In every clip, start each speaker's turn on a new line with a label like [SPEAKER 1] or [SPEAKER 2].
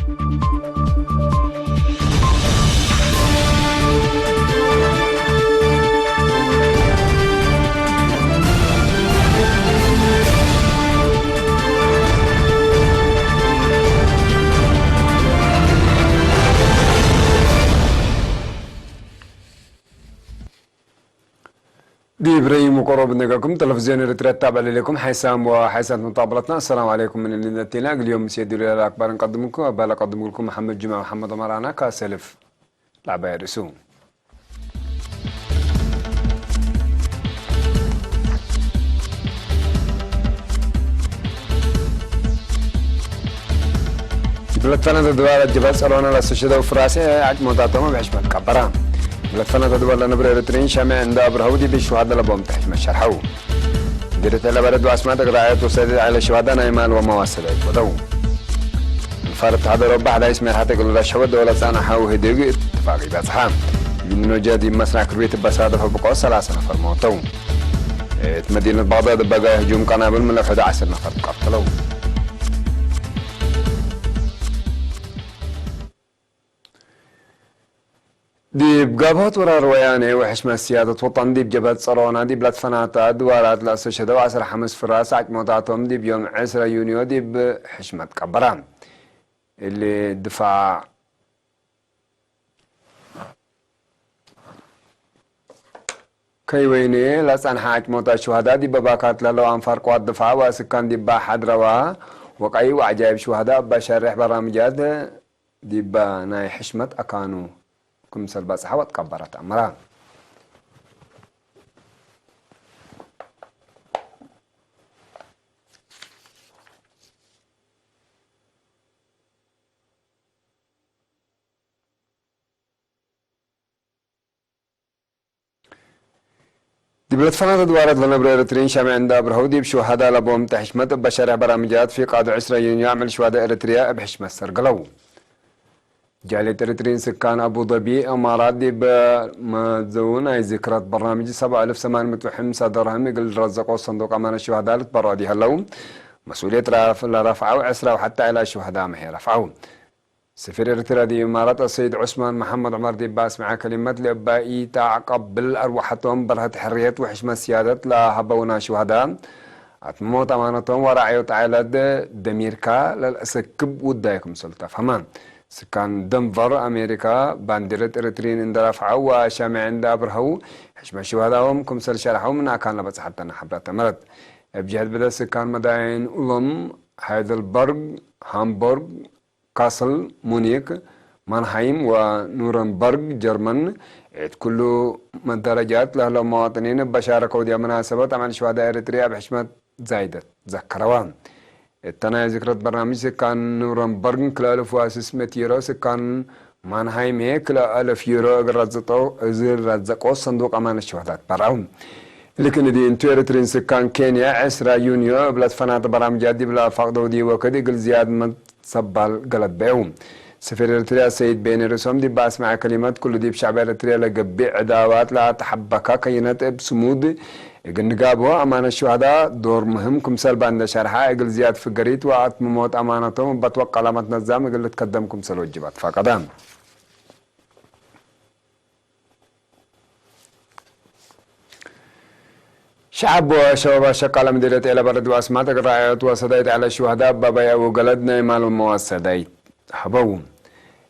[SPEAKER 1] دي إبراهيم وقرب نقاكم تلفزيون إريتريا تابع لكم حسام وحسن مطابلتنا. السلام عليكم من الانتلاق. اليوم سيدي الأخبار نقدم لكم أقدم لكم محمد جمعة ومحمد عمرانا كاسلف لعبة رسوم. بلتفنا تدوار الجبال سألونا لسوشيدا وفراسي عجموتاتهم بحشمة كبران. بلتفنا تدوار لنبرة إريترين شامع عند أبرهودي بالشهادة لبوم تحشمة شرحو ديرت إلى بلد واسمات قراءات وسدد على شهداء نايمان ومواصلات ودو الفارق هذا ربع على اسم حتى يقولوا لا شهود ولا سنة حاو هديق اتفاقي بصحام من جادي مسرح كرويت بسادة فبقوا 3 نفر موتوا مدينة بغداد بقى هجوم قنابل من 11 نفر قتلوا. دي بقابات ورا روياني وحشمة السيادة وطن دي بجبهة صرونا دي بلاد فناتا دوارات لأسوشهدا وعسر حمس فراس عجموتاتهم دي بيوم 10 يونيو دي بحشمة كبران اللي دفاع كيويني لسان حاج موتا الشهداء دي بباكات للو أنفار قوات دفاع وسكان دي باحد روا وقعي وعجائب شهداء بشارح برامجات دي بناي حشمة أكانو كم سلباس حوات كبرت أمران. دي بلد فنادة دوارد لنبرة إريترين شامع عند أبرهودي بشهداء لبوم تحشمة بشارع برامجات في قادة 10 يونيو يعمل شهداء إريتريا بحشمة سرقلو. جالية إريترين سكان أبو ظبي أمارات دي بمزون أي ذكرات برنامج 7805 درهم يقل رزقوا صندوق أمان الشهداء لتبرع دي هلو مسؤولية رفعوا عسرة وحتى إلى الشهداء ما هي رفعوا. سفير إريتريا دي إمارات السيد عثمان محمد عمر دي باس مع كلمات لأبائي تعقب بالأرواحتهم برهة حرية وحشمة سيادة لهبونا شهداء أتموت أمانتهم ورعي تعالى دميركا للأسكب ودايكم سلطة فهمان سكان دنفر أمريكا بانديرة إريترين عند رفعوا وشامع عند أبرهو حشمة شهداءهم كمسل شرحوا من أكان لبس حتى نحبرات مرد بجهد بدأ سكان مدائن أولم هايدلبرغ هامبورغ كاسل مونيك مانهايم ونورنبرغ جرمن كله من درجات له مواطنين بشاركوا دي مناسبة عمل شهداء إريتريا بحشمة زايدة ذكروان التنايا ذكرت برنامج سكان نورنبرغ كلا 1600 يورو سكان مانهايم كلا 1000 يورو رزقوا صندوق أمان الشهداء براهم لكن دي انتو إريترين سكان كينيا 10 يونيو بلاد فنات برامجات دي بلا فقدوا دي وكدي قل زياد من صبال قلب بيهم. سفير إريتريا سيد بين الرسوم دي باس مع كلمات كل دي بشعب إريتريا لقبع عداوات لا تحبكا كينات بسمود نقابوا أمان الشهداء دور مهم كمسال باند شرحة اقل زياد في قريت وعط مموت أمانتهم بتوقع لامت نظام اقل تقدم كمسال وجبات فقدام. شعب وشباب شقالة مديرة إلى بلد واسمات الرعايات وصدايت على الشهداء بابا وقلدنا مال المواسدايت حبوهم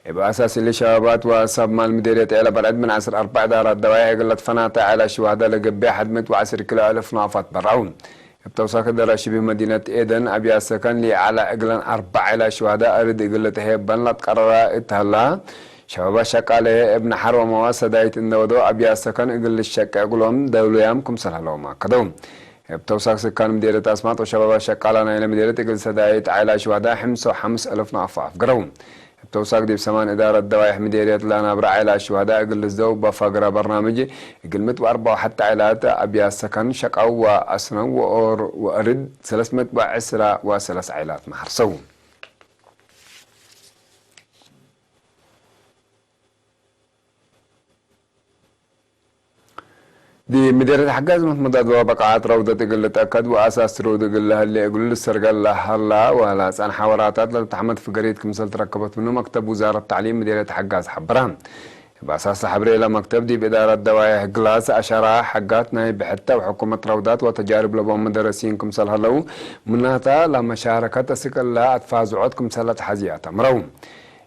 [SPEAKER 1] يبقى أساس اللي شبابات وصاب مال مديرية إلى بلد من 4 دارات دواعي قلت فناطع على الشهداء لقبي حدمت و10 كيلو ألف نافات برعون بتوصاك دراشي بمدينة إيدن أبيا سكن لي على أقلا 4 إلى شهداء أرد قلت هيبان لا تقرر إتهلا شباب شقالة ابن حرو مواسدايت النودو أبيا سكن إقل الشك أقولهم دوليامكم سلالو ما قدوم بتوصاك سكان مديرة أسمات وشباب شقالة إلى مديرة إقل سدايت على شهداء 5 ألف نافاف قروم بتوصاك دي بسمان إدارة دوايح مديرية لنا برع على الشهداء قل الزوب بفقرة برنامجي قل مت وأربعة حتى علاقات أبيا سكن شقاو وأسنو وأرد 310 و3 عائلات محرسو. دي مديرة حجاز مضاد وبقعات روضة تقل تأكد وأساس روضة تقل اللي يقول السرقال هلا ولا سان حواراتات لتحمد في قرية كمسل تركبت منه مكتب وزارة التعليم مديرة حجاز حبران بأساس الحبرية إلى مكتب دي بإدارة دوايا جلاس أشارة حقات نايب حتى وحكومة روضات وتجارب لبهم مدرسين كمسل هلو منها لمشاركة سكال لا أتفازعات كمسلة حزيات مروم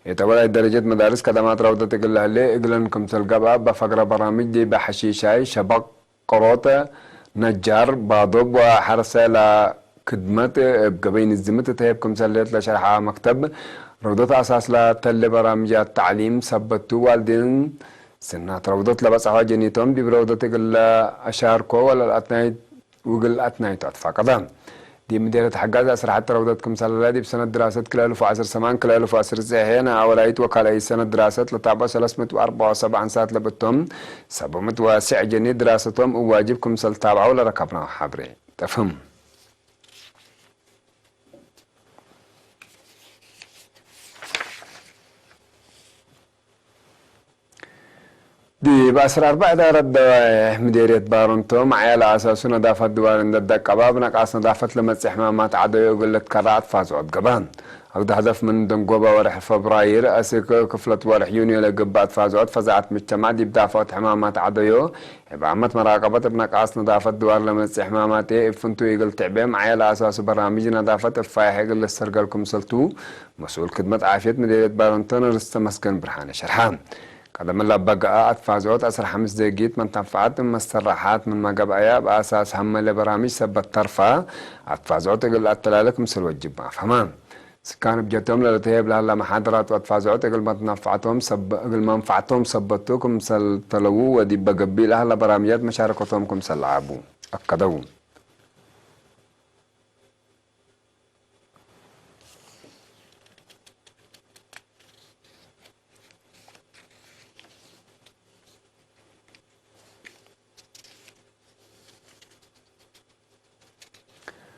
[SPEAKER 1] يتولى درجة مدارس خدمات روضة تقل اللي إقلن كمسل قبا بفقرة برامج دي بحشيشاي شبق قروطة نجار باضب وحرسة لخدمة بقبين الزمت تهيب كمسل ليت لشرحها مكتب روضة أساس لتل برامجات تعليم سبتو والدين سنات روضة لبس عواجنيتهم دي بروضة تقل أشاركو ولا الأتنايت وقل أتنايت أطفا قدام دي مديرة حجاز أسر حتى روضتكم سلالة دي بسنة دراسة كلا ألف وعشر سمان كلا ألف وعشر زهينا أولايت وكالة سنة دراسة لتعبى 374 ساعة لبتهم 700 جنيه دراستهم وواجبكم سل تابعوا لركبنا حبري تفهم دي بأسر 4 دارة دواء مديرية بارونتو معي على أساس نظافة دوار عند الدقابة بنقاس نظافة لمسح حمامات عدو يقول لك كرات فازعود قبان أقد هدف من دنقوبة ورح فبراير أسيك كفلة ورح يونيو لقبات فازعود فزعت مجتمع دي بدافعات حمامات عدو بعمت مراقبة بنقاس نظافة دوار لمسح حمامات فنتو يقول تعبين معي على أساس برامج نظافة الفايح يقول للسرقلكم سلتو مسؤول خدمة عافية مديرية بارونتو نرست مسكن برحان شرحان قدم الله بقى أتفازعات أسر 5 دقيقة من تنفعات من مستراحات من ما قبعيا بأساس هم لبرامج سبت طرفا أتفازعات يقول أتلالك مسل وجب ما فهمان سكان بجتهم للتهيب لهلا محاضرات وأتفازعات يقول ما تنفعتهم يقول منفعتهم سبتوكم مسل تلوو ودي بقبي لهلا برامجات مشاركتهم كم سل عابو أكدوا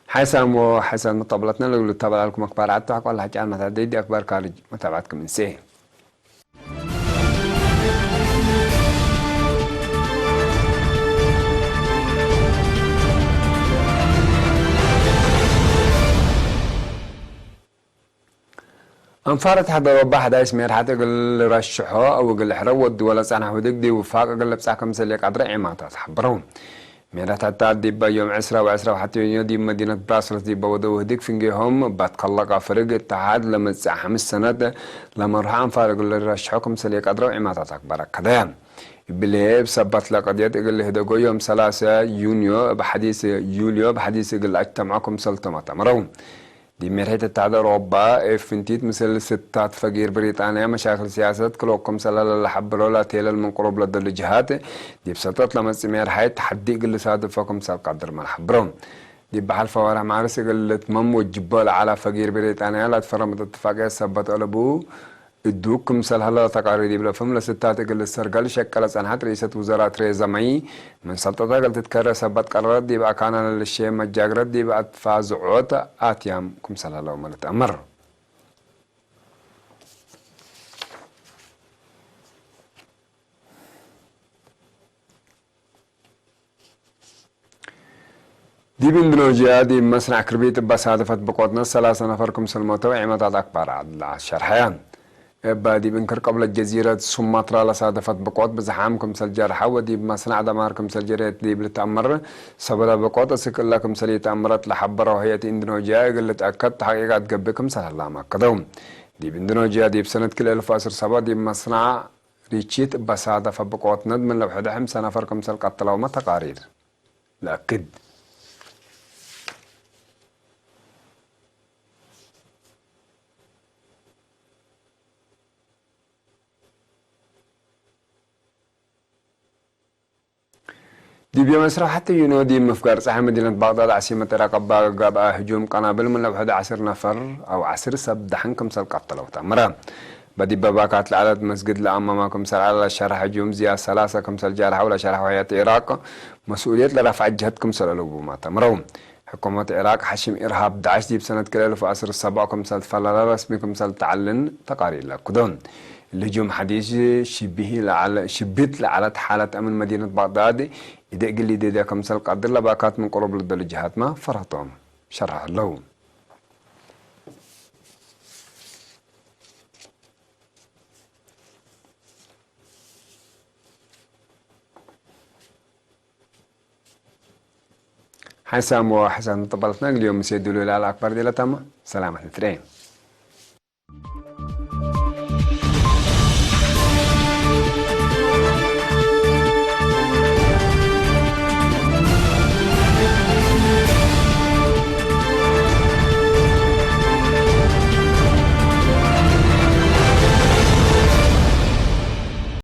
[SPEAKER 1] حسن وحسن مطابلتنا اللي تتابع لكم أخبار عدتها ولا حكي عن متعدد أخبار خارج متابعتكم من سيه انفارت حدا وبا حدا اسمير حتى قل رشحوا أو قل حرود ولا سنة ودك دي وفاق قل بساكم سليك عدرع عماتا حبرون ميرات حتى ديبا يوم عسرة وعسرة وحتى يوم دي مدينة براسلس ديبا ودو هديك فنجيهم بتخلق فرق الاتحاد لما تسع 5 سنوات لما روح انفارق اللي رشحوكم سليك عدرع عماتا أكبر كدام بليب سبت لقضية قل هدوكو يوم 3 يونيو بحديث يوليو بحديث قل اجتمعكم سلطمة مرون دي مرحلة التعدى أوروبا فنتيت مثل ستات فقير بريطانيا مشاكل سياسات كلوكم سلالة لحبرو لا تيلل من قروب لدى الجهات دي بسطت لما سمير حي تحدي قل صادفكم سال قدر ما حبرون دي بحال فوارح معرس قل تمم وجبال على فقير بريطانيا لا تفرمت اتفاقية سبت ألبو الدوكم سال هلا تقارير دي بلفهم لستات قل السرقال شكل سنحات رئيسة وزراء تريزا ماي من سلطة قل تتكرر سبت قرارات دي بقى كان للشيء مجاقرات دي بقى تفازعوت آتيام كم سال هلا وما نتأمر دي باندونيسيا دي مصنع كربيت بصادفت بقوتنا 3 نفر كم سلموتو عماد أكبر على الشرحيان بادي بنكر قبل الجزيرة سومطرة لصادفت بقوت بزحام كمسل جرحة ودي بمصنع دمار كمسل جريت دي بلتأمر سبلا بقوت أسك الله كمسل يتأمرت لحبرة وهي اندونيسيا قلت أكد حقيقة تقبل كمسل الله ما قدوم دي باندونيسيا دي بسنة كل 1017 دي مصنع ريتشيت بصادفت بقوت ند من لو 11 نفر كمسل قتلوا ما تقارير لأكد دي بمسرح حتى ينودي مفقار صحيح مدينة بغداد عاصمة العراق بقى هجوم قنابل من لو 11 نفر أو 10 سب دحنكم سل قتلوا تمرا بدي بباكات العدد مسجد لأمامكم سل على شرح هجوم زيا 3 كمسل جارح ولا شرح وحياة العراق مسؤولية لرفع جهتكم سل الألوبو ما تمروا حكومة العراق حشم إرهاب داعش دي بسنة كلا 2017 كمسل فللا رسمي كمسل تعلن تقارير لكدون الهجوم حديث شبيت لعلى حالة أمن مدينة بغداد إذا قل لي دا كمثال قدر لباكات من قرب الجهات ما فرطهم شرح له. حسام وحسن طبلتنا اليوم سيدوا له الأكبر دي لتما سلامة ترين.